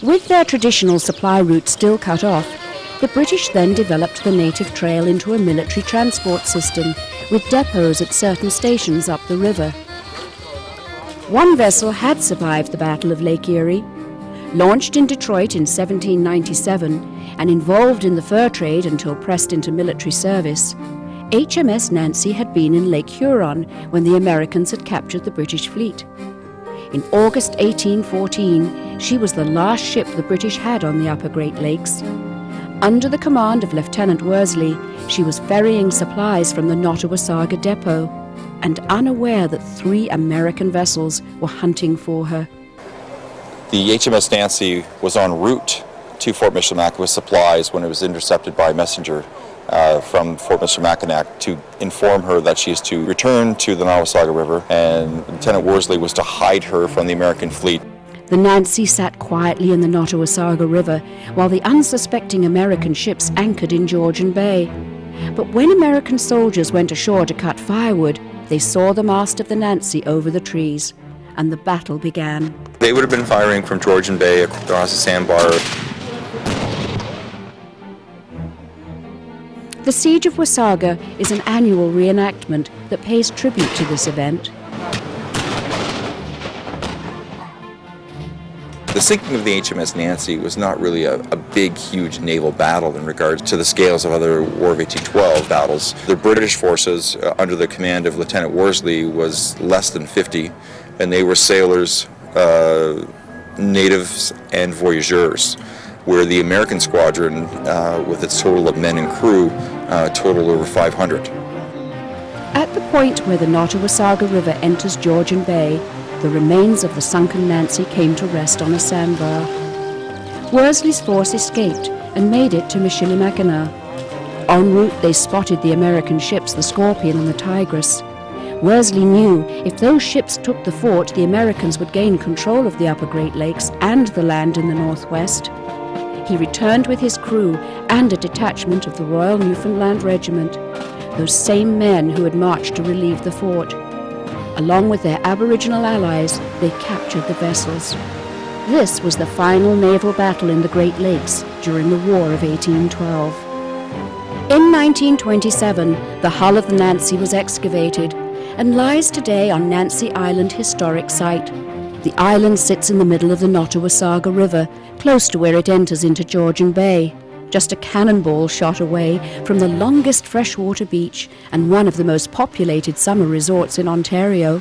With their traditional supply route still cut off, the British then developed the native trail into a military transport system with depots at certain stations up the river. One vessel had survived the Battle of Lake Erie. Launched in Detroit in 1797 and involved in the fur trade until pressed into military service, HMS Nancy had been in Lake Huron when the Americans had captured the British fleet. In August 1814, she was the last ship the British had on the upper Great Lakes. Under the command of Lieutenant Worsley, she was ferrying supplies from the Nottawasaga depot, and unaware that 3 American vessels were hunting for her. The HMS Nancy was en route to Fort Michilimackinac with supplies when it was intercepted by a messenger from Fort Michilimackinac to inform her that she is to return to the Nottawasaga River, and Lieutenant Worsley was to hide her from the American fleet. The Nancy sat quietly in the Nottawasaga River while the unsuspecting American ships anchored in Georgian Bay. But when American soldiers went ashore to cut firewood, they saw the mast of the Nancy over the trees, and the battle began. They would have been firing from Georgian Bay across the sandbar. The Siege of Wasaga is an annual reenactment that pays tribute to this event. The sinking of the HMS Nancy was not really a big, huge naval battle in regards to the scales of other War of 1812 battles. The British forces, under the command of Lieutenant Worsley, was less than 50, and they were sailors, natives, and voyageurs, where the American squadron, with its total of men and crew, totaled over 500. At the point where the Nottawasaga River enters Georgian Bay, the remains of the sunken Nancy came to rest on a sandbar. Worsley's force escaped and made it to Michilimackinac. En route, they spotted the American ships, the Scorpion and the Tigress. Worsley knew if those ships took the fort, the Americans would gain control of the upper Great Lakes and the land in the northwest. He returned with his crew and a detachment of the Royal Newfoundland Regiment, those same men who had marched to relieve the fort. Along with their Aboriginal allies, they captured the vessels. This was the final naval battle in the Great Lakes during the War of 1812. In 1927, the hull of the Nancy was excavated and lies today on Nancy Island Historic Site. The island sits in the middle of the Nottawasaga River, close to where it enters into Georgian Bay, just a cannonball shot away from the longest freshwater beach and one of the most populated summer resorts in Ontario.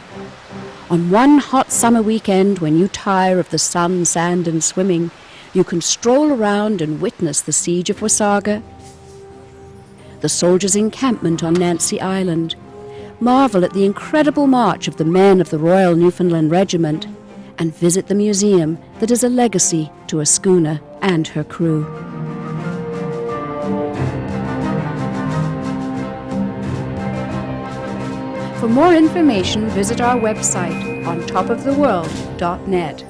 On one hot summer weekend, when you tire of the sun, sand and swimming, you can stroll around and witness the Siege of Wasaga, the soldiers' encampment on Nancy Island, marvel at the incredible march of the men of the Royal Newfoundland Regiment, and visit the museum that is a legacy to a schooner and her crew. For more information, visit our website on topoftheworld.net.